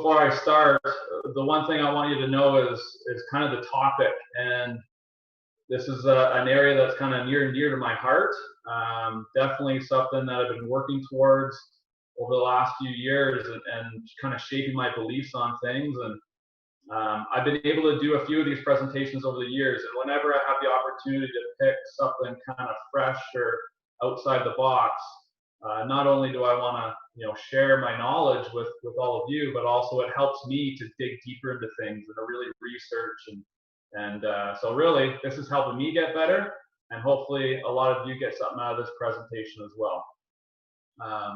before I start, the one thing I want you to know is kind of the topic, and this is an area that's kind of near and dear to my heart. Definitely something that I've been working towards over the last few years, and kind of shaping my beliefs on things. And I've been able to do a few of these presentations over the years, and whenever I have the opportunity to pick something kind of fresh or outside the box, not only do I want to share my knowledge with all of you, but also it helps me to dig deeper into things and to really research, and so really this is helping me get better, and hopefully a lot of you get something out of this presentation as well.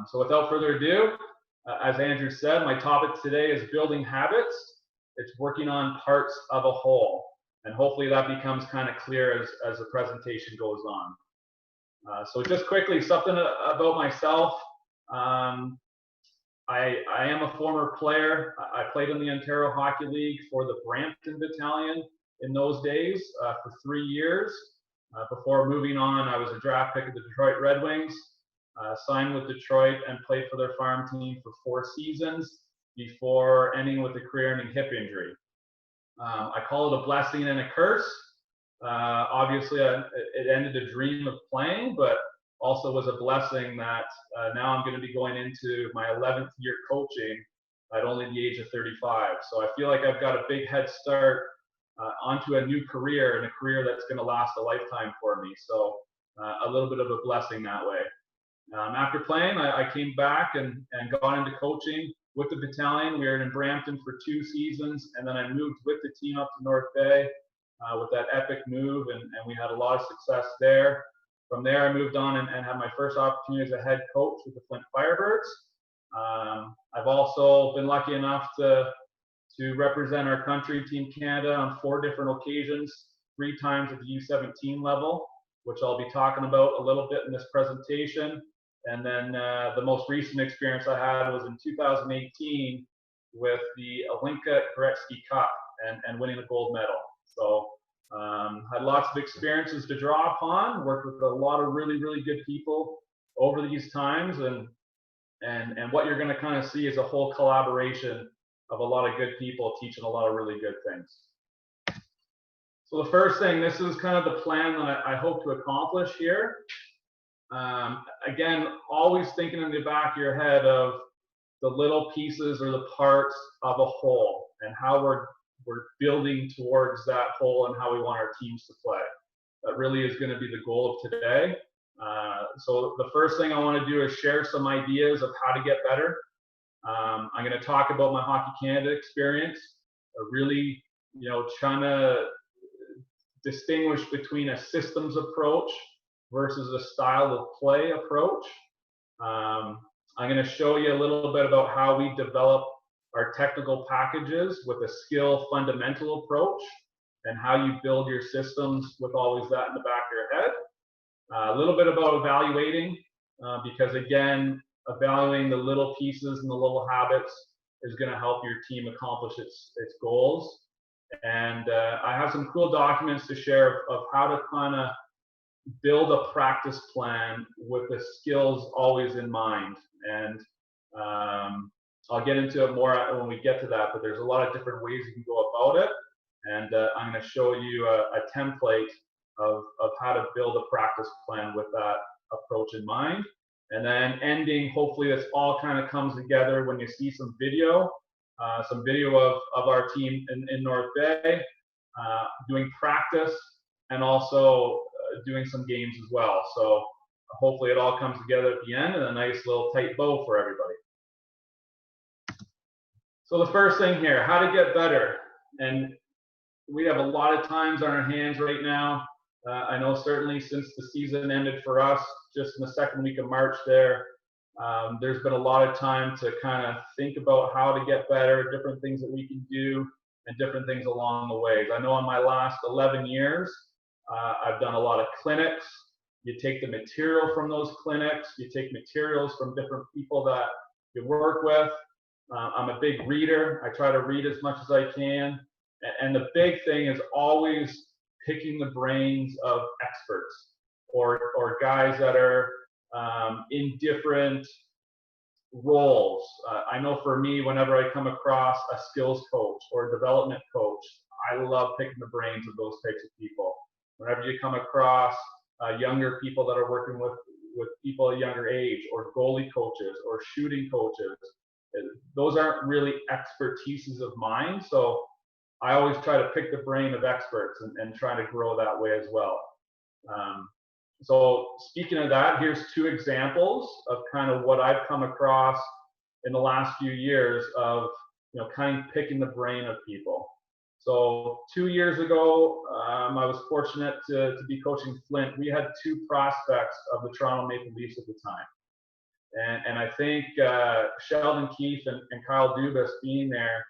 So without further ado, as Andrew said, my topic today is building habits. It's working on parts of a whole, and hopefully that becomes kind of clear as the presentation goes on. So just quickly, something about myself. I am a former player. I played in the Ontario Hockey League for the Brampton Battalion in those days for 3 years. Before moving on, I was a draft pick of the Detroit Red Wings, signed with Detroit and played for their farm team for 4 seasons before ending with a career-ending hip injury. I call it a blessing and a curse. Obviously, it ended a dream of playing, but also was a blessing that now I'm going to be going into my 11th year coaching at only the age of 35. So I feel like I've got a big head start onto a new career, and a career that's going to last a lifetime for me. So a little bit of a blessing that way. After playing, I came back and got into coaching with the battalion. We were in Brampton for 2 seasons, and then I moved with the team up to North Bay with that epic move, and we had a lot of success there. From there, I moved on and had my first opportunity as a head coach with the Flint Firebirds. I've also been lucky enough to represent our country, Team Canada, on 4 different occasions, 3 times at the U17 level, which I'll be talking about a little bit in this presentation. And then the most recent experience I had was in 2018 with the Olinka Gretzky Cup and winning a gold medal. So had lots of experiences to draw upon, worked with a lot of really, really good people over these times, and what you're going to kind of see is a whole collaboration of a lot of good people teaching a lot of really good things. So the first thing, this is kind of the plan that I hope to accomplish here. Again, always thinking in the back of your head of the little pieces or the parts of a whole, and how we're building towards that whole and how we want our teams to play. That really is going to be the goal of today. So the first thing I want to do is share some ideas of how to get better. I'm going to talk about my Hockey Canada experience, really, trying to distinguish between a systems approach versus a style of play approach. I'm going to show you a little bit about how we develop our technical packages with a skill fundamental approach, and how you build your systems with always that in the back of your head. A little bit about evaluating, because again, evaluating the little pieces and the little habits is going to help your team accomplish its goals. And I have some cool documents to share of how to kind of build a practice plan with the skills always in mind. And I'll get into it more when we get to that, but there's a lot of different ways you can go about it. And I'm going to show you a template of how to build a practice plan with that approach in mind. And then ending, hopefully this all kind of comes together when you see some video of our team in North Bay, doing practice, and also doing some games as well. So hopefully it all comes together at the end in a nice little tight bow for everybody. So the first thing here, how to get better. And we have a lot of times on our hands right now. I know certainly since the season ended for us, just in the second week of March there's been a lot of time to kind of think about how to get better, different things that we can do, and different things along the way. I know in my last 11 years, I've done a lot of clinics. You take the material from those clinics, you take materials from different people that you work with. I'm a big reader. I try to read as much as I can. And the big thing is always picking the brains of experts or guys that are in different roles. I know for me, whenever I come across a skills coach or a development coach, I love picking the brains of those types of people. Whenever you come across younger people that are working with people at a younger age, or goalie coaches or shooting coaches, those aren't really expertises of mine. So I always try to pick the brain of experts and try to grow that way as well. So speaking of that, here's two examples of kind of what I've come across in the last few years of, kind of picking the brain of people. So 2 years ago, I was fortunate to be coaching Flint. We had two prospects of the Toronto Maple Leafs at the time. And I think Sheldon Keefe and Kyle Dubas being there,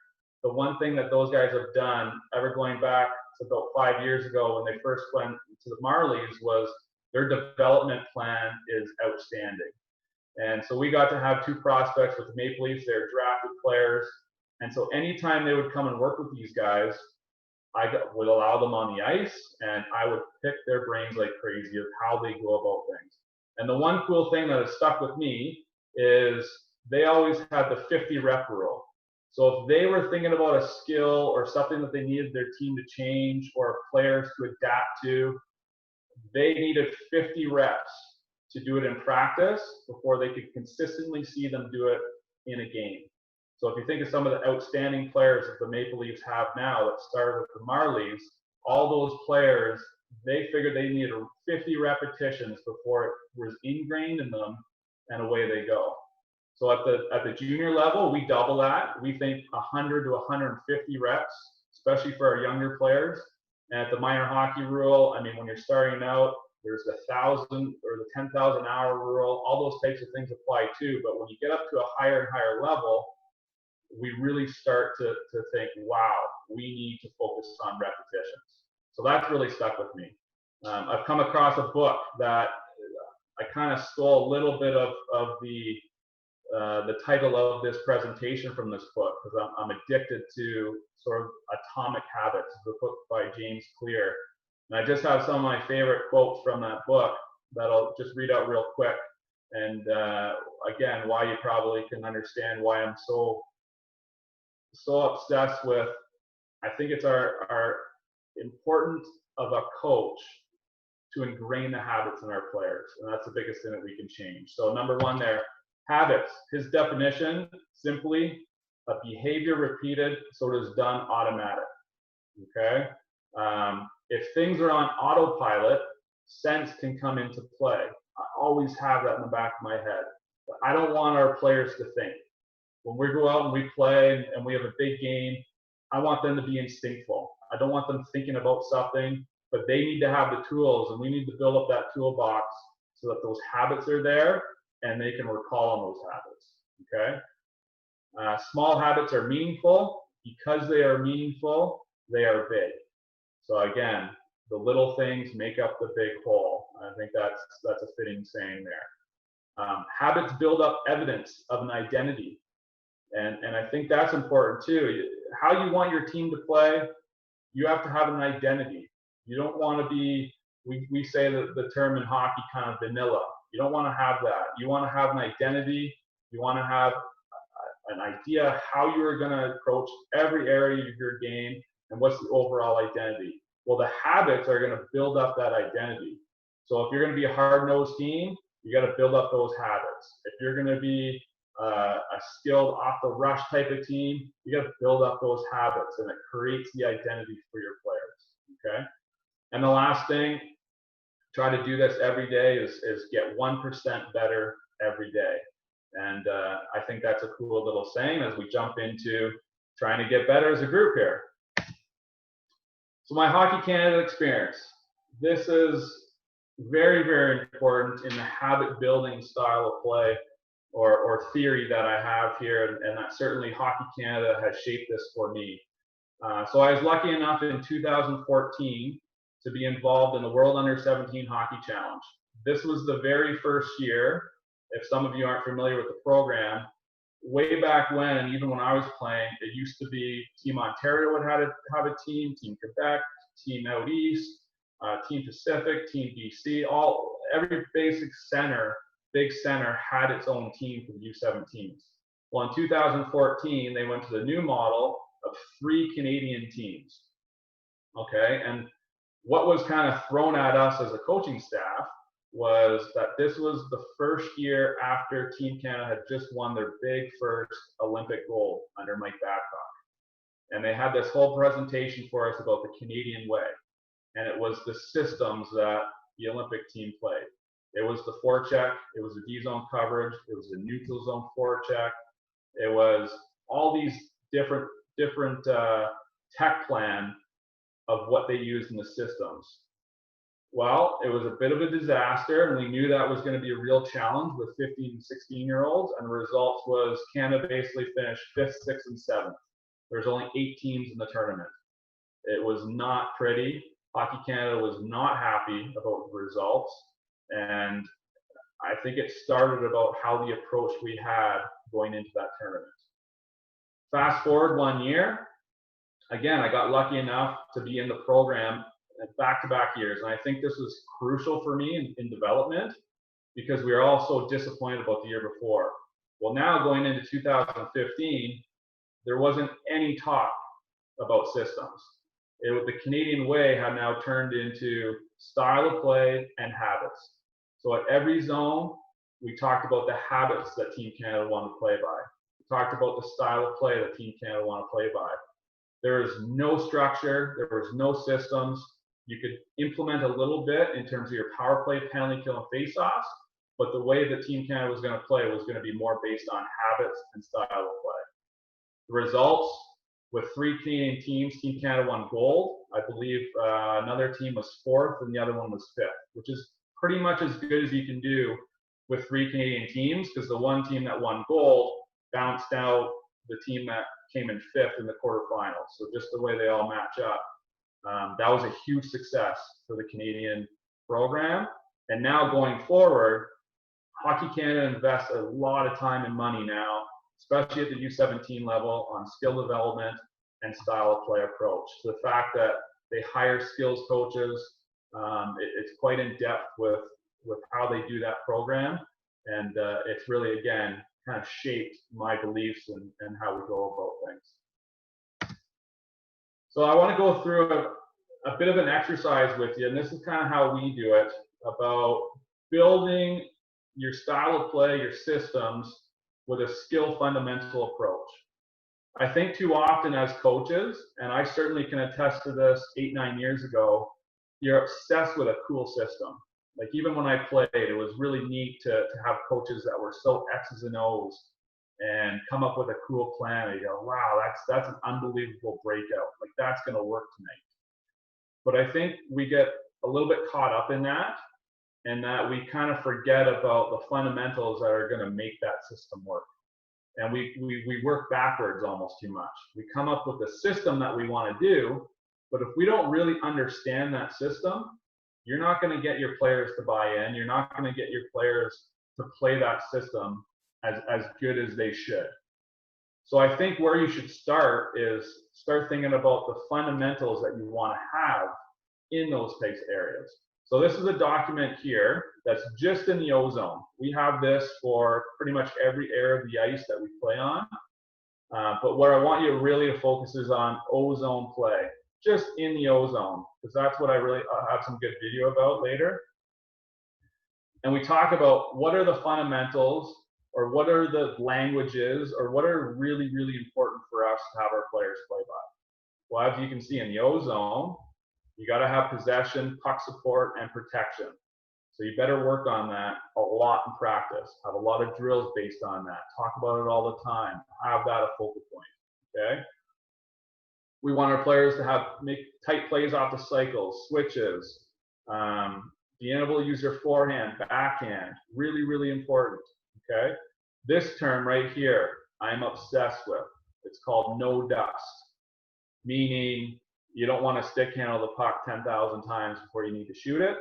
the one thing that those guys have done, ever going back to about 5 years ago when they first went to the Marlies, was their development plan is outstanding. And so we got to have two prospects with the Maple Leafs. They're drafted players. And so anytime they would come and work with these guys, would allow them on the ice, and I would pick their brains like crazy of how they go about things. And the one cool thing that has stuck with me is they always had the 50 rep rule. So if they were thinking about a skill or something that they needed their team to change or players to adapt to, they needed 50 reps to do it in practice before they could consistently see them do it in a game. So if you think of some of the outstanding players that the Maple Leafs have now that started with the Marlies, all those players, they figured they needed 50 repetitions before it was ingrained in them, and away they go. So at the junior level, we double that. We think 100 to 150 reps, especially for our younger players. And at the minor hockey rule, I mean, when you're starting out, there's the 1,000 or the 10,000 hour rule. All those types of things apply too. But when you get up to a higher and higher level, we really start to think, wow, we need to focus on repetitions. So that's really stuck with me. I've come across a book that I kind of stole a little bit of the title of this presentation from this book, because I'm addicted to sort of Atomic Habits. It's a book by James Clear. And I just have some of my favorite quotes from that book that I'll just read out real quick. And again, why you probably can understand why I'm so obsessed with, I think it's our importance of a coach to ingrain the habits in our players. And that's the biggest thing that we can change. So number one there, habits. His definition, simply, a behavior repeated so it is done automatic. Okay? If things are on autopilot, sense can come into play. I always have that in the back of my head. But I don't want our players to think. When we go out and we play and we have a big game, I want them to be instinctful. I don't want them thinking about something, but they need to have the tools, and we need to build up that toolbox so that those habits are there and they can recall on those habits. Okay? Small habits are meaningful. Because they are meaningful, they are big. So again, the little things make up the big whole. I think that's a fitting saying there. Habits build up evidence of an identity. And I think that's important too. How you want your team to play, you have to have an identity. You don't want to be, we say the term in hockey, kind of vanilla. You don't want to have that. You want to have an identity. You want to have an idea how you are going to approach every area of your game and what's the overall identity. Well, the habits are going to build up that identity. So if you're going to be a hard-nosed team, you got to build up those habits. If you're going to be a skilled off-the-rush type of team, you got to build up those habits, and it creates the identity for your players. Okay. And the last thing, try to do this every day, is get 1% better every day. And I think that's a cool little saying as we jump into trying to get better as a group here. So my Hockey Canada experience. This is very, very important in the habit building style of play or theory that I have here, and that certainly Hockey Canada has shaped this for me. So I was lucky enough in 2014 to be involved in the World Under-17 Hockey Challenge. This was the very first year. If some of you aren't familiar with the program, way back when, and even when I was playing, it used to be Team Ontario would have a team, Team Quebec, Team Out East, Team Pacific, Team BC, every basic center big center had its own team for the U17s. Well, in 2014, they went to the new model of 3 Canadian teams. Okay, and what was kind of thrown at us as a coaching staff was that this was the first year after Team Canada had just won their big first Olympic gold under Mike Babcock. And they had this whole presentation for us about the Canadian way. And it was the systems that the Olympic team played. It was the forecheck, it was the D-zone coverage, it was the neutral zone forecheck, it was all these different tech plan of what they used in the systems. Well, it was a bit of a disaster, and we knew that was going to be a real challenge with 15 and 16-year-olds, and the results was Canada basically finished 5th, 6th, and 7th. There's only 8 teams in the tournament. It was not pretty. Hockey Canada was not happy about the results, and I think it started about how the approach we had going into that tournament. Fast forward 1 year, again, I got lucky enough to be in the program back-to-back years, and I think this was crucial for me in development because we were all so disappointed about the year before. Well, now going into 2015, there wasn't any talk about systems. The Canadian way had now turned into style of play and habits. So at every zone, we talked about the habits that Team Canada wanted to play by. We talked about the style of play that Team Canada wanted to play by. There was no structure, there was no systems. You could implement a little bit in terms of your power play, penalty kill, and face-offs, but the way that Team Canada was going to play was going to be more based on habits and style of play. The results, with 3 Canadian teams, Team Canada won gold. I believe another team was 4th and the other one was 5th, which is pretty much as good as you can do with 3 Canadian teams, because the one team that won gold bounced out the team that came in 5th in the quarterfinals. So just the way they all match up. That was a huge success for the Canadian program. And now going forward, Hockey Canada invests a lot of time and money now, especially at the U17 level, on skill development and style of play approach. So the fact that they hire skills coaches, it's quite in depth with how they do that program. And it's really, again, kind of shaped my beliefs and how we go about things. So I want to go through a bit of an exercise with you, and this is kind of how we do it, about building your style of play, your systems, with a skill fundamental approach. I think too often as coaches, and I certainly can attest to this 8-9 years ago, you're obsessed with a cool system. Like even when I played, it was really neat to have coaches that were so X's and O's and come up with a cool plan. And you go, wow, that's an unbelievable breakout. Like that's going to work tonight. But I think we get a little bit caught up in that, and that we kind of forget about the fundamentals that are going to make that system work. And we work backwards almost too much. We come up with a system that we want to do, but if we don't really understand that system, you're not going to get your players to buy in. You're not going to get your players to play that system as good as they should. So I think where you should start is start thinking about the fundamentals that you want to have in those types of areas. So this is a document here that's just in the O-zone. We have this for pretty much every area of the ice that we play on. But what I want you really to focus is on O-zone play, just in the O-zone, because that's what I really have some good video about later. And we talk about what are the fundamentals, or what are the languages, or what are really, really important for us to have our players play by. Well, as you can see in the O-zone, you got to have possession, puck support, and protection. So you better work on that a lot in practice. Have a lot of drills based on that. Talk about it all the time. Have that a focal point, okay? We want our players to make tight plays off the cycles, switches, being able to use their forehand, backhand, really, really important, okay? This term right here, I'm obsessed with. It's called no dust, meaning you don't want to stick handle the puck 10,000 times before you need to shoot it.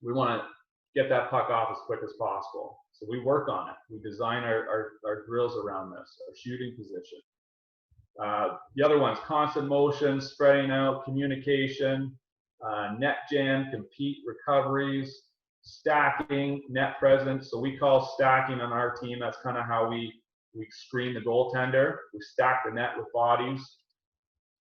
We want to get that puck off as quick as possible. So we work on it. We design our drills around this, our shooting position. The other ones, constant motion, spreading out, communication, net jam, compete, recoveries. stacking, net presence. So we call stacking on our team. That's kind of how we screen the goaltender. We stack the net with bodies.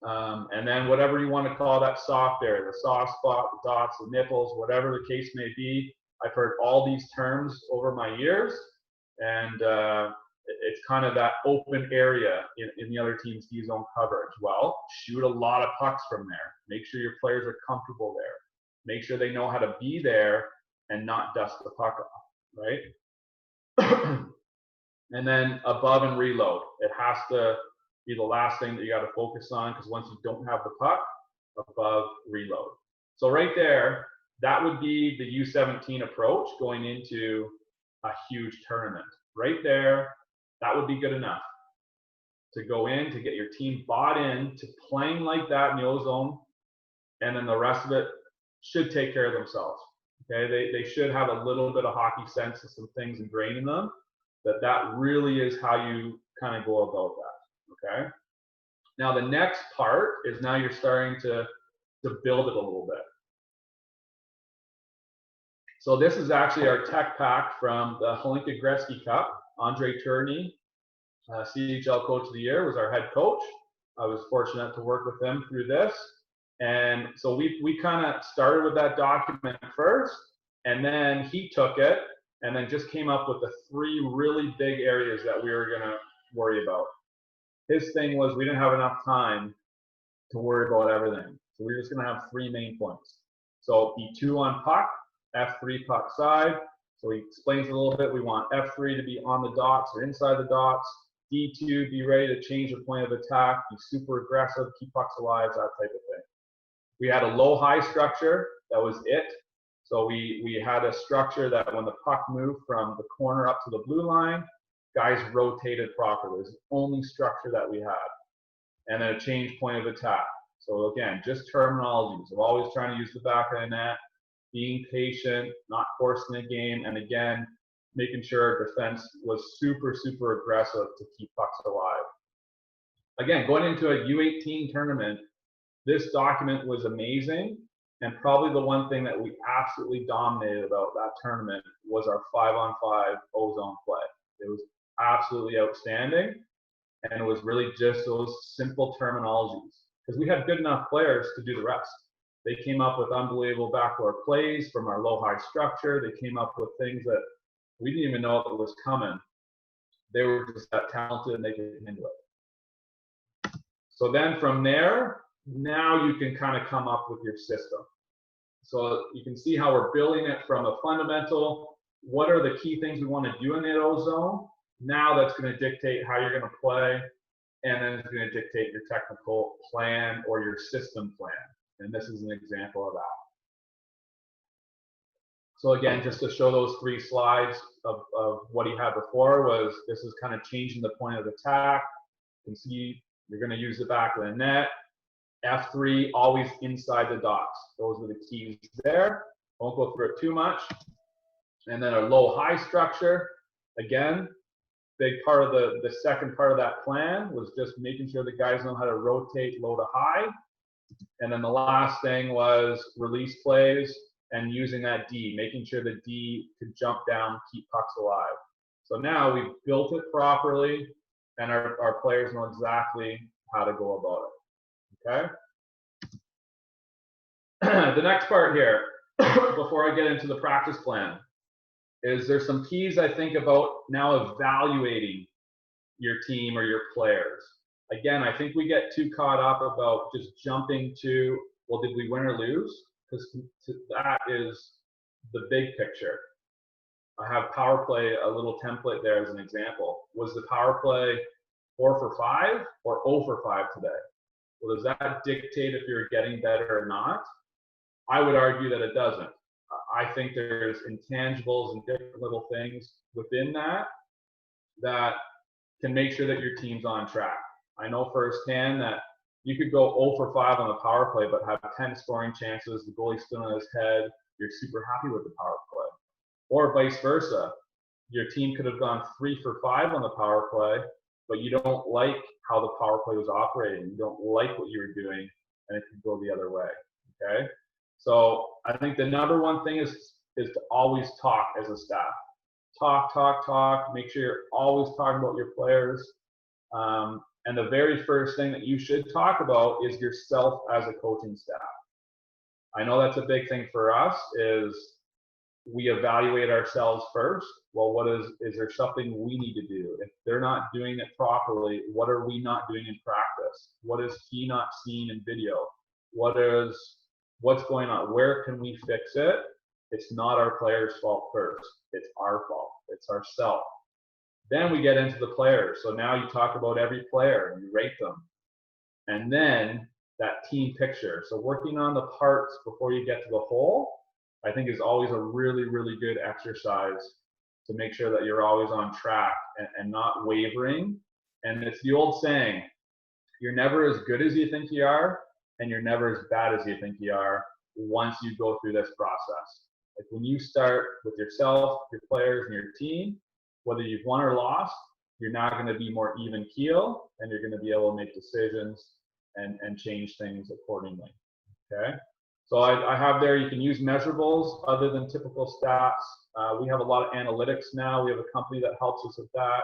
And then whatever you want to call that soft area, the soft spot, the dots, the nipples, whatever the case may be. I've heard all these terms over my years, and it's kind of that open area in the other team's D zone coverage. Well, shoot a lot of pucks from there. Make sure your players are comfortable there. Make sure they know how to be there and not dust the puck off, right? And then above and reload. It has to be the last thing that you got to focus on, because once you don't have the puck, above, reload. So right there, that would be the U17 approach going into a huge tournament. Right there, that would be good enough to go in, to get your team bought in to playing like that in the O-zone, and then the rest of it should take care of themselves. Okay, they should have a little bit of hockey sense and some things ingrained in them. That really is how you kind of go about that. Okay. Now the next part is now you're starting to build it a little bit. So this is actually our tech pack from the Hlinka Gretzky Cup. Andre Tourney, CHL Coach of the Year, was our head coach. I was fortunate to work with him through this. And so we kind of started with that document first, and then he took it and then just came up with the 3 really big areas that we were going to worry about. His thing was we didn't have enough time to worry about everything. So we're just going to have 3 main points. So E2 on puck, F3 puck side. So he explains a little bit. We want F3 to be on the dots or inside the dots. D2, be ready to change the point of attack, be super aggressive, keep pucks alive, that type of thing. We had a low-high structure. That was it. So we had a structure that when the puck moved from the corner up to the blue line, guys rotated properly. It was the only structure that we had. And then a change point of attack. So again, just terminologies of always trying to use the back of the net, being patient, not forcing the game, and again, making sure our defense was super, super aggressive to keep pucks alive. Again, going into a U18 tournament, this document was amazing, and probably the one thing that we absolutely dominated about that tournament was our 5-on-5 O-zone play. It was absolutely outstanding, and it was really just those simple terminologies, because we had good enough players to do the rest. They came up with unbelievable backdoor plays from our low-high structure. They came up with things that we didn't even know it was coming. They were just that talented and they could handle it. So then from there, now you can kind of come up with your system. So you can see how we're building it from a fundamental. What are the key things we want to do in the O-zone? Now that's going to dictate how you're going to play, and then it's going to dictate your technical plan or your system plan. And this is an example of that. So again, just to show those 3 slides of what he had before, was this is kind of changing the point of attack. You can see you're going to use the back of the net. F3, always inside the dots. Those are the keys there. Won't go through it too much. And then a low-high structure. Again, big part of the second part of that plan was just making sure the guys know how to rotate low to high. And then the last thing was release plays and using that D, making sure the D could jump down, keep pucks alive. So now we've built it properly, and our players know exactly how to go about it. Okay? The next part here, before I get into the practice plan, is there's some keys I think about now evaluating your team or your players. Again, I think we get too caught up about just jumping to, well, did we win or lose? Because that is the big picture. I have power play, a little template there as an example. Was the power play 4 for 5 or 0 for 5 today? Well, does that dictate if you're getting better or not? I would argue that it doesn't. I think there's intangibles and different little things within that that can make sure that your team's on track. I know firsthand that you could go 0 for 5 on the power play, but have 10 scoring chances, the goalie's still on his head, you're super happy with the power play. Or vice versa. Your team could have gone 3 for 5 on the power play, but you don't like how the power play was operating. You don't like what you were doing, and it could go the other way. Okay? So I think the number one thing is is to always talk as a staff. Talk, talk, talk. Make sure you're always talking about your players. And the very first thing that you should talk about is yourself as a coaching staff. I know that's a big thing for us, is we evaluate ourselves first. Well, is there something we need to do? If they're not doing it properly, what are we not doing in practice? What is he not seeing in video? What's going on? Where can we fix it? It's not our players' fault first. It's our fault. It's ourselves. Then we get into the players. So now you talk about every player and you rate them. And then that team picture. So working on the parts before you get to the whole, I think is always a really, really good exercise to make sure that you're always on track and not wavering. And it's the old saying, you're never as good as you think you are, and you're never as bad as you think you are once you go through this process. Like when you start with yourself, your players, and your team, whether you've won or lost, you're now going to be more even keel, and you're going to be able to make decisions and change things accordingly. Okay. So I have there, you can use measurables other than typical stats. We have a lot of analytics now. We have a company that helps us with that.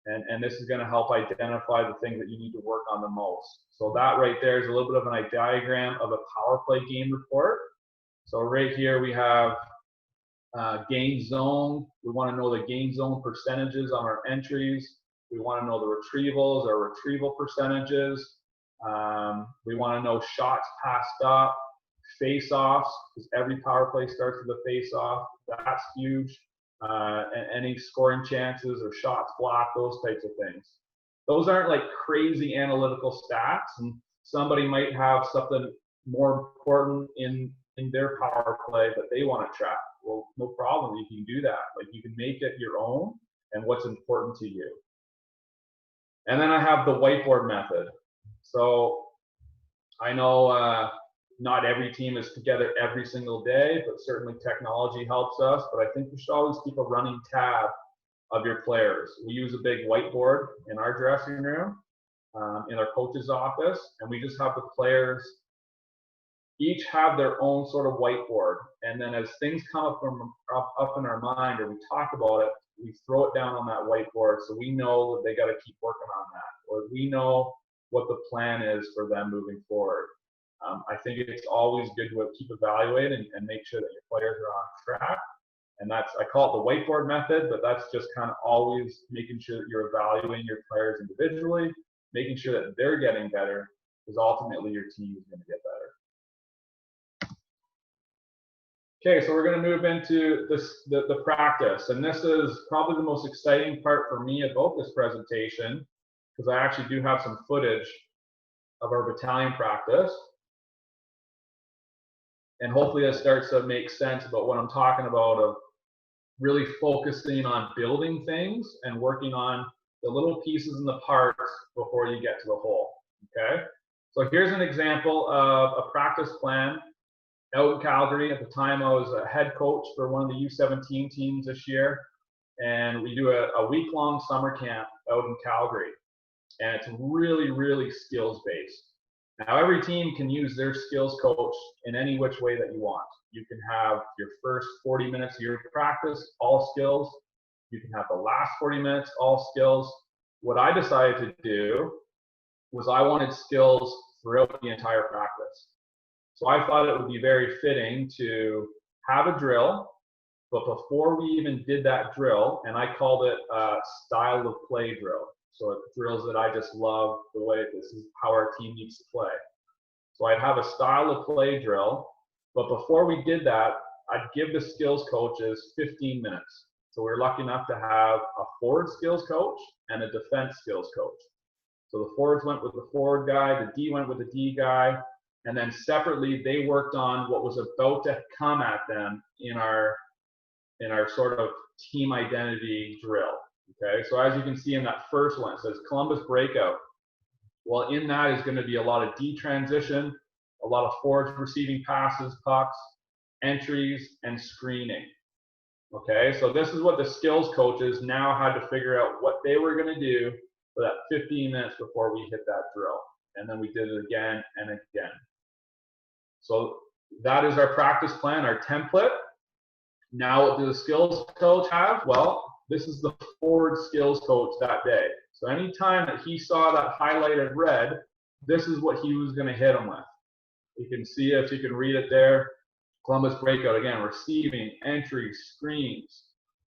And this is going to help identify the things that you need to work on the most. So that right there is a little bit of a diagram of a power play game report. So right here we have game zone. We want to know the game zone percentages on our entries. We want to know the retrievals or retrieval percentages. We want to know shots passed up, face-offs, because every power play starts with a face-off. That's huge. And any scoring chances or shots blocked, those types of things. Those aren't like crazy analytical stats, and somebody might have something more important in their power play that they want to track. Well, no problem, you can do that. Like you can make it your own and what's important to you. And then I have the whiteboard method. So I know not every team is together every single day, but certainly technology helps us. But I think we should always keep a running tab of your players. We use a big whiteboard in our dressing room, in our coach's office, and we just have the players each have their own sort of whiteboard. And then as things come up in our mind or we talk about it, we throw it down on that whiteboard so we know that they got to keep working on that, or we know what the plan is for them moving forward. I think it's always good to keep evaluating and make sure that your players are on track. And that's, I call it the whiteboard method, but that's just kind of always making sure that you're evaluating your players individually, making sure that they're getting better, because ultimately your team is going to get better. Okay, so we're going to move into the practice. And this is probably the most exciting part for me about this presentation, because I actually do have some footage of our battalion practice. And hopefully that starts to make sense about what I'm talking about, of really focusing on building things and working on the little pieces and the parts before you get to the whole, okay? So here's an example of a practice plan out in Calgary. At the time, I was a head coach for one of the U17 teams this year, and we do a week-long summer camp out in Calgary, and it's really, really skills-based. Now, every team can use their skills coach in any which way that you want. You can have your first 40 minutes of your practice, all skills. You can have the last 40 minutes, all skills. What I decided to do was I wanted skills throughout the entire practice. So I thought it would be very fitting to have a drill, but before we even did that drill, and I called it a style of play drill. So drills that I just love, the way this is how our team needs to play. So I'd have a style of play drill, but before we did that, I'd give the skills coaches 15 minutes. So we're lucky enough to have a forward skills coach and a defense skills coach. So the forwards went with the forward guy, the D went with the D guy, and then separately they worked on what was about to come at them in our sort of team identity drill. Okay, so as you can see in that first one, it says Columbus breakout. Well, in that is going to be a lot of D transition, a lot of forwards receiving passes, pucks, entries, and screening. Okay, so this is what the skills coaches now had to figure out what they were going to do for that 15 minutes before we hit that drill. And then we did it again and again. So that is our practice plan, our template. Now, what does the skills coach have? Well, this is the forward skills coach that day. So anytime that he saw that highlighted red, this is what he was going to hit him with. You can see if you can read it there. Columbus breakout again, receiving, entry, screens,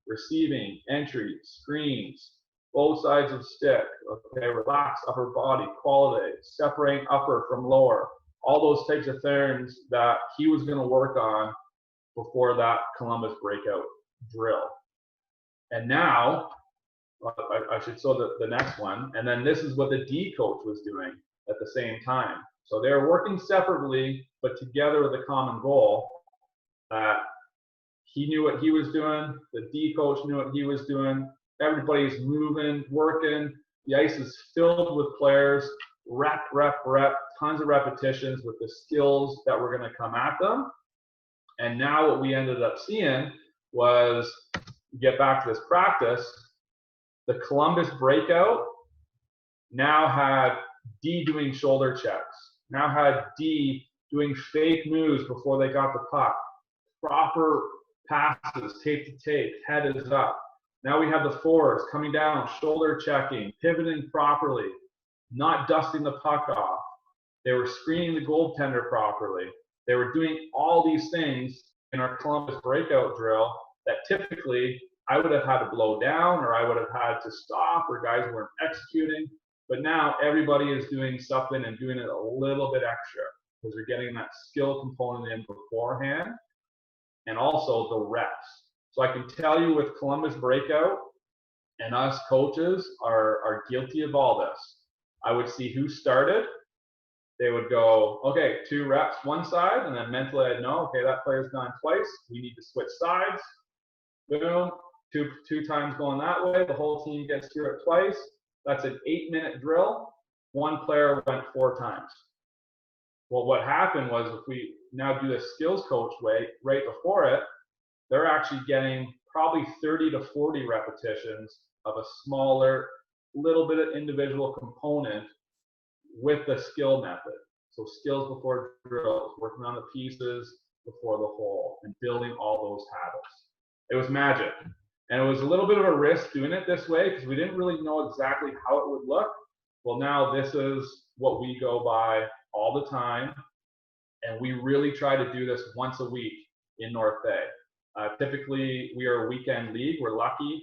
receiving, entry, screens, both sides of stick, okay, relax upper body, quality, separating upper from lower, all those types of things that he was going to work on before that Columbus breakout drill. And now, I should show the next one, and then this is what the D coach was doing at the same time. So they're working separately, but together with a common goal. He knew what he was doing. The D coach knew what he was doing. Everybody's moving, working. The ice is filled with players. Rep, tons of repetitions with the skills that were going to come at them. And now what we ended up seeing was, get back to this practice, the Columbus breakout now had D doing shoulder checks, now had D doing fake moves before they got the puck, proper passes, tape to tape, head is up. Now we have the fours coming down, shoulder checking, pivoting properly, not dusting the puck off. They were screening the goaltender properly. They were doing all these things in our Columbus breakout drill that typically I would have had to blow down, or I would have had to stop, or guys weren't executing. But now everybody is doing something and doing it a little bit extra because they're getting that skill component in beforehand, and also the reps. So I can tell you with Columbus breakout, and us coaches are guilty of all this. I would see who started. They would go, okay, 2 reps one side, and then mentally I'd know, okay, that player's gone twice. We need to switch sides. Boom, two times going that way. The whole team gets through it twice. That's an 8-minute drill. One player went 4 times. Well, what happened was, if we now do the skills coach way right before it, they're actually getting probably 30 to 40 repetitions of a smaller, little bit of individual component with the skill method. So skills before drills, working on the pieces before the whole, and building all those habits. It was magic. And it was a little bit of a risk doing it this way because we didn't really know exactly how it would look. Well, now this is what we go by all the time. And we really try to do this once a week in North Bay. Typically, we are a weekend league. We're lucky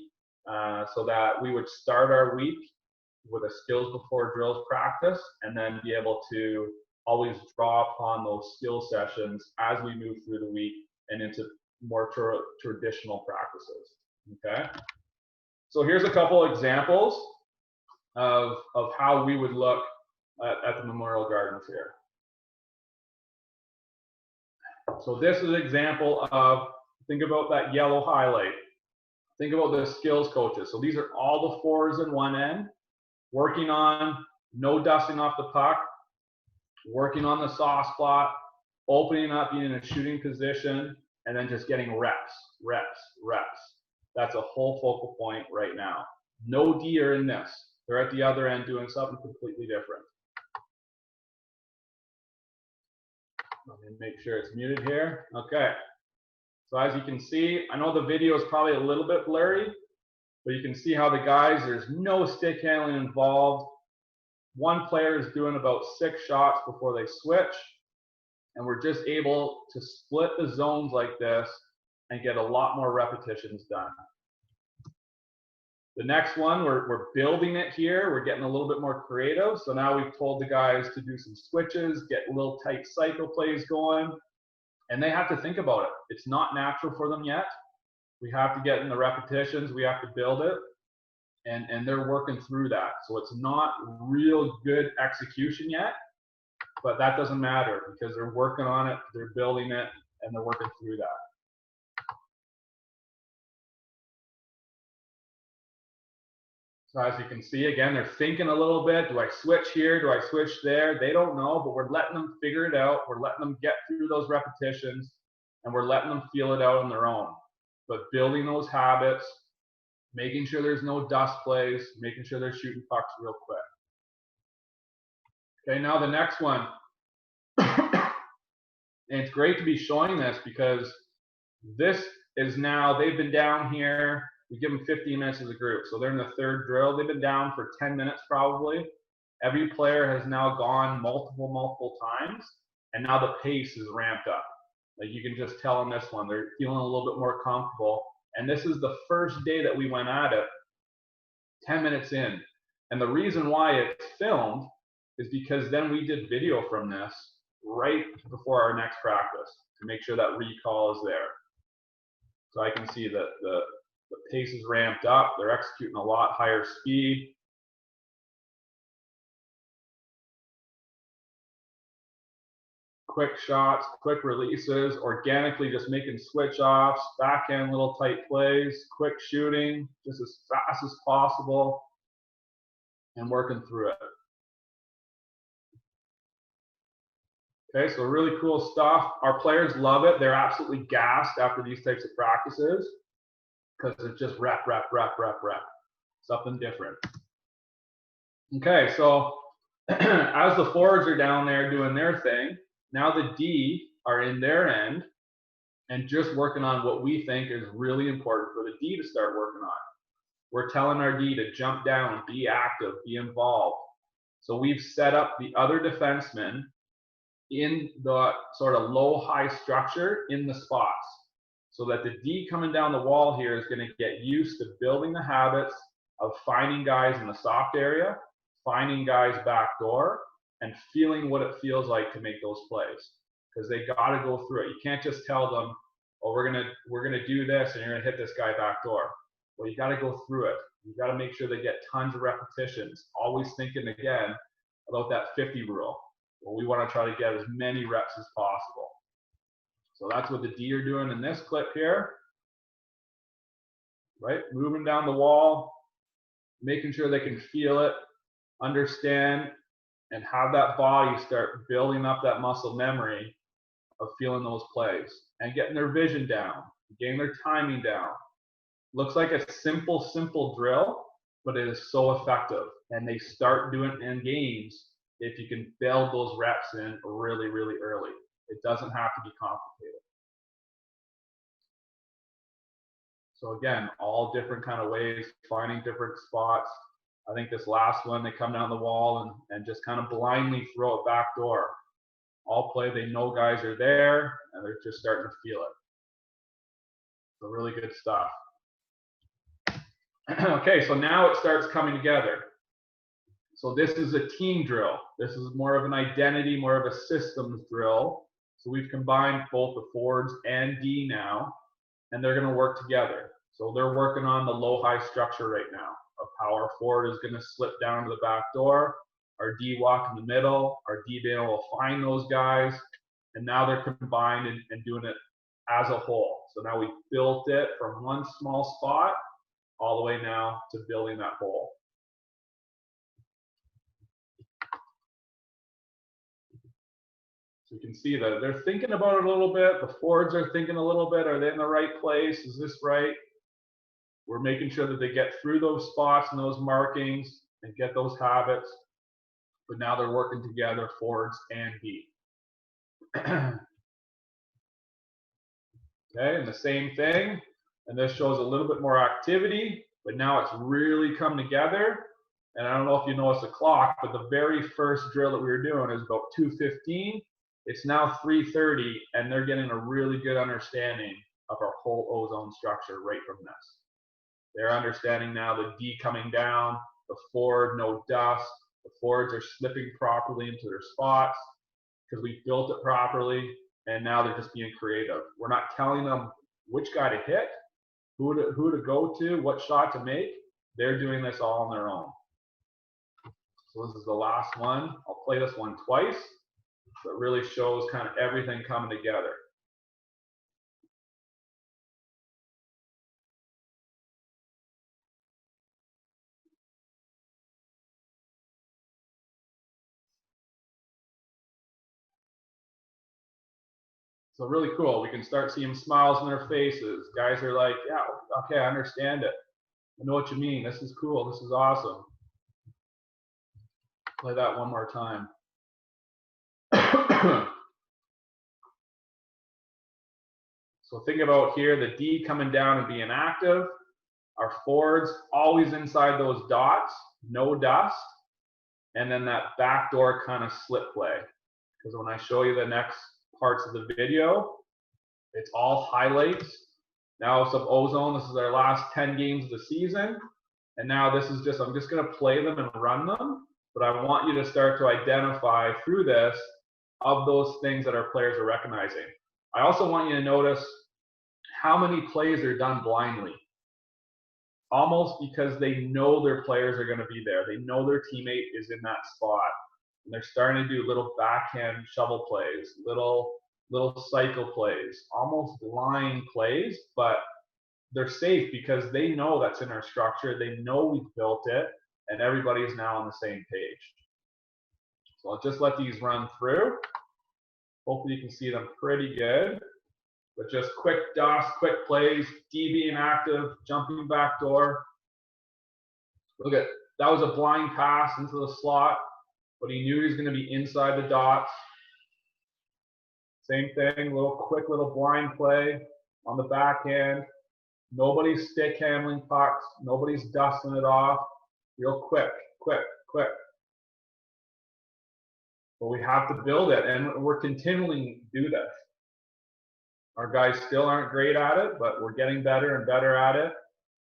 so that we would start our week with a skills before drills practice, and then be able to always draw upon those skill sessions as we move through the week and into more traditional practices. Okay, so here's a couple examples of how we would look at the Memorial Gardens here. So this is an example of, think about that yellow highlight. Think about the skills coaches. So these are all the fours in one end, working on no dusting off the puck, working on the soft spot, opening up, being in a shooting position, and then just getting reps. That's a whole focal point right now. No D are in this. They're at the other end doing something completely different. Let me make sure it's muted here. Okay. So as you can see, I know the video is probably a little bit blurry, but you can see how the guys, there's no stick handling involved. One player is doing about 6 shots before they switch, and we're just able to split the zones like this and get a lot more repetitions done. The next one, we're building it here. We're getting a little bit more creative. So now we've told the guys to do some switches, get little tight cycle plays going, and they have to think about it. It's not natural for them yet. We have to get in the repetitions. We have to build it, and they're working through that. So it's not real good execution yet, but that doesn't matter because they're working on it, they're building it, and they're working through that. So as you can see, again, they're thinking a little bit. Do I switch here? Do I switch there? They don't know, but we're letting them figure it out. We're letting them get through those repetitions, and we're letting them feel it out on their own. But building those habits, making sure there's no dust plays, making sure they're shooting pucks real quick. Okay, now the next one. And it's great to be showing this because this is now they've been down here. We give them 15 minutes as a group. So they're in the third drill. They've been down for 10 minutes probably. Every player has now gone multiple times, and now the pace is ramped up. Like you can just tell on this one, they're feeling a little bit more comfortable. And this is the first day that we went at it, 10 minutes in. And the reason why it's filmed is because then we did video from this right before our next practice to make sure that recall is there. So I can see that the pace is ramped up. They're executing a lot higher speed. Quick shots, quick releases, organically just making switch offs, backhand little tight plays, quick shooting, just as fast as possible, and working through it. Okay, so really cool stuff. Our players love it. They're absolutely gassed after these types of practices because it's just rep. Something different. Okay, so as the forwards are down there doing their thing, now the D are in their end and just working on what we think is really important for the D to start working on. We're telling our D to jump down, be active, be involved. So we've set up the other defensemen in the sort of low-high structure in the spots so that the D coming down the wall here is going to get used to building the habits of finding guys in the soft area, finding guys back door, and feeling what it feels like to make those plays, because they got to go through it. You can't just tell them, oh, we're gonna do this and you're gonna hit this guy back door. Well, you got to go through it. You got to make sure they get tons of repetitions, always thinking again about that 50 rule. Well, we want to try to get as many reps as possible. So that's what the D are doing in this clip here, right? Moving down the wall, making sure they can feel it, understand, and have that body start building up that muscle memory of feeling those plays and getting their vision down, getting their timing down. Looks like a simple drill, but it is so effective. And they start doing it in games if you can build those reps in really early. It doesn't have to be complicated. So again, all different kind of ways, finding different spots. I think this last one, they come down the wall and just kind of blindly throw it back door. All play, they know guys are there, and they're just starting to feel it. So really good stuff. Okay, so now it starts coming together. So this is a team drill. This is more of an identity, more of a systems drill. So we've combined both the forwards and D now, and they're going to work together. So they're working on the low-high structure right now of how our forward is going to slip down to the back door, our D walk in the middle, our D being able to find those guys, and now they're combined and doing it as a whole. So now we built it from one small spot all the way now to building that whole. So you can see that they're thinking about it a little bit. The forwards are thinking a little bit. Are they in the right place? Is this right? We're making sure that they get through those spots and those markings and get those habits. But now they're working together, forwards and D. Okay, and the same thing. And this shows a little bit more activity, but now it's really come together. And I don't know if you noticed the clock, but the very first drill that we were doing is about 2:15. It's now 3:30, and they're getting a really good understanding of our whole ozone structure right from this. They're understanding now the D coming down, the forward, no dust. The forwards are slipping properly into their spots because we built it properly, and now they're just being creative. We're not telling them which guy to hit, who to go to, what shot to make. They're doing this all on their own. So this is the last one. I'll play this one twice. So it really shows kind of everything coming together. So really cool. We can start seeing smiles on their faces. Guys are like, yeah, okay, I understand it. I know what you mean. This is cool. This is awesome. Play that one more time. So think about here, the D coming down and being active. Our forwards always inside those dots, no dust. And then that backdoor kind of slip play. Because when I show you the next parts of the video, it's all highlights. Now some ozone, this is our last 10 games of the season. And now this is just, I'm just gonna play them and run them. But I want you to start to identify through this of those things that our players are recognizing. I also want you to notice how many plays are done blindly. Almost because they know their players are going to be there. They know their teammate is in that spot. And they're starting to do little backhand shovel plays, little cycle plays, almost blind plays, but they're safe because they know that's in our structure. They know we've built it, and everybody is now on the same page. So I'll just let these run through. Hopefully you can see them pretty good. But just quick dust, quick plays, D being active, jumping back door. Look at, that was a blind pass into the slot, but he knew he was going to be inside the dots. Same thing, quick little blind play on the backhand. Nobody's stick handling pucks. Nobody's dusting it off. Real quick. But we have to build it, and we're continuing to do this. Our guys still aren't great at it, but we're getting better and better at it.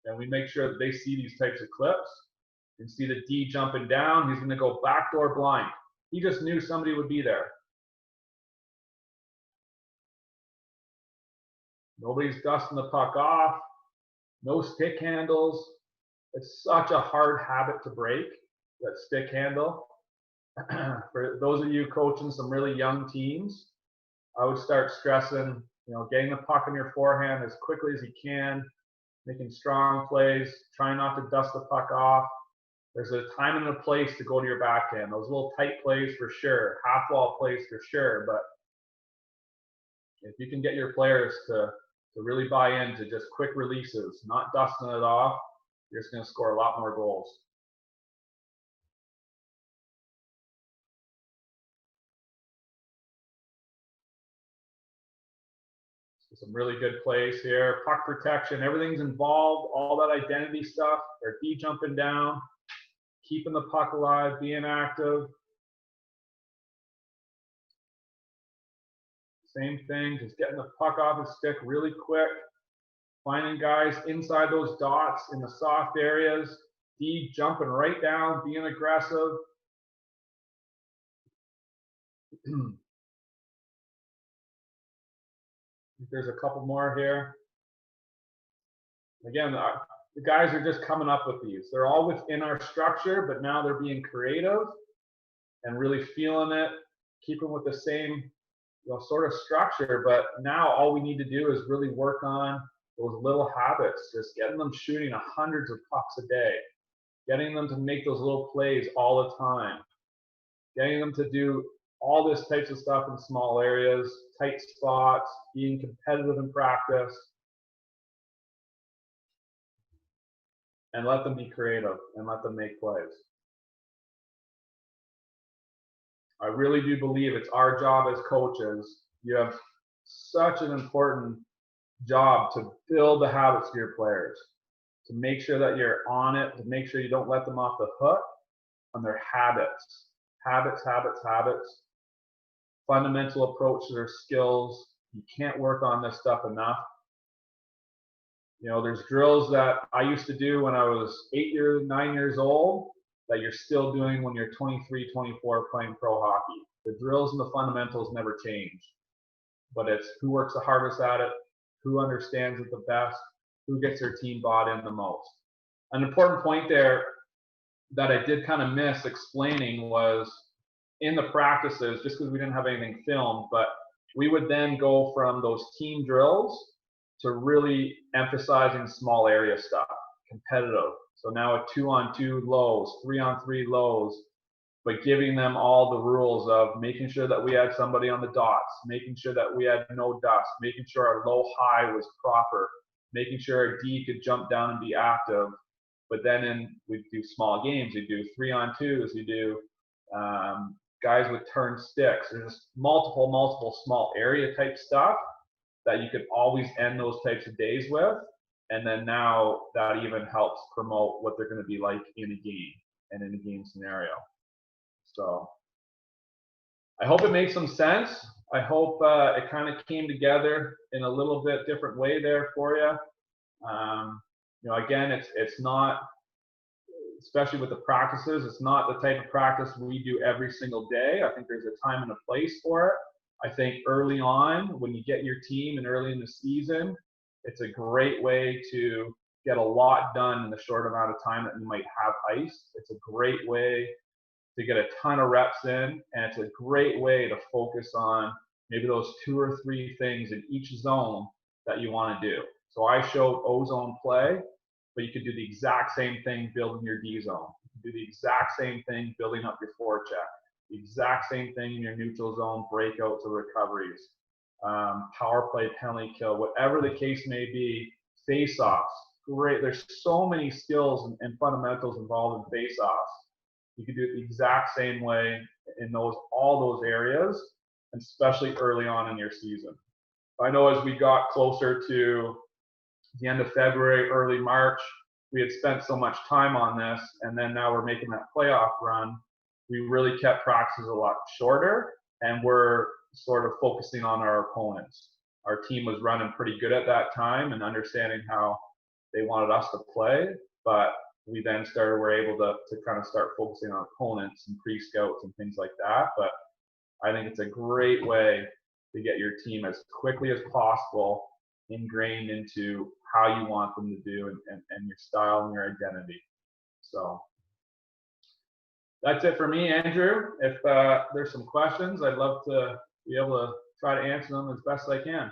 And we make sure that they see these types of clips. You can see the D jumping down. He's going to go backdoor blind. He just knew somebody would be there. Nobody's dusting the puck off. No stick handles. It's such a hard habit to break, that stick handle. For those of you coaching some really young teams, I would start stressing, getting the puck in your forehand as quickly as you can, making strong plays, trying not to dust the puck off. There's a time and a place to go to your backhand. Those little tight plays for sure, half wall plays for sure, but if you can get your players to really buy into just quick releases, not dusting it off, you're just going to score a lot more goals. Some really good plays here. Puck protection, everything's involved, all that identity stuff. They're D jumping down, keeping the puck alive, being active. Same thing, just getting the puck off his stick really quick. Finding guys inside those dots in the soft areas. D jumping right down, being aggressive. There's a couple more here. Again, the guys are just coming up with these. They're all within our structure, but now they're being creative and really feeling it, keeping with the same sort of structure. But now all we need to do is really work on those little habits, just getting them shooting hundreds of pucks a day, getting them to make those little plays all the time, getting them to do all this types of stuff in small areas, tight spots, being competitive in practice, and let them be creative and let them make plays. I really do believe it's our job as coaches. You have such an important job to build the habits of your players, to make sure that you're on it, to make sure you don't let them off the hook on their habits. Habits. Fundamental approach to their skills. You can't work on this stuff enough. There's drills that I used to do when I was 9 years old that you're still doing when you're 23, 24 playing pro hockey. The drills and the fundamentals never change. But it's who works the hardest at it, who understands it the best, who gets their team bought in the most. An important point there that I did kind of miss explaining was in the practices, just because we didn't have anything filmed, but we would then go from those team drills to really emphasizing small area stuff, competitive. So now a 2-on-2 lows, 3-on-3 lows, but giving them all the rules of making sure that we had somebody on the dots, making sure that we had no dust, making sure our low-high was proper, making sure our D could jump down and be active. But then we do small games, you do 3-on-2s, you do guys with turned sticks. There's just multiple small area type stuff that you could always end those types of days with. And then now that even helps promote what they're going to be like in a game and in a game scenario. So I hope it makes some sense. I hope it kind of came together in a little bit different way there for you. You know, again, it's not, especially with the practices, it's not the type of practice we do every single day. I think there's a time and a place for it. I think early on, when you get your team and early in the season, it's a great way to get a lot done in the short amount of time that you might have ice. It's a great way to get a ton of reps in, and it's a great way to focus on maybe those 2 or 3 things in each zone that you want to do. So I showed O-zone play, but you could do the exact same thing building your D-zone. You can do the exact same thing building up your forecheck. The exact same thing in your neutral zone, breakouts or recoveries, power play, penalty kill, whatever the case may be, face-offs. Great. There's so many skills and fundamentals involved in face-offs. You can do it the exact same way in all those areas, especially early on in your season. I know as we got closer to the end of February, early March, we had spent so much time on this, and then now we're making that playoff run. We really kept practices a lot shorter, and we're sort of focusing on our opponents. Our team was running pretty good at that time and understanding how they wanted us to play, but we then were able to kind of start focusing on opponents and pre-scouts and things like that. But I think it's a great way to get your team as quickly as possible ingrained into how you want them to do and your style and your identity. So that's it for me, Andrew. If there's some questions, I'd love to be able to try to answer them as best I can.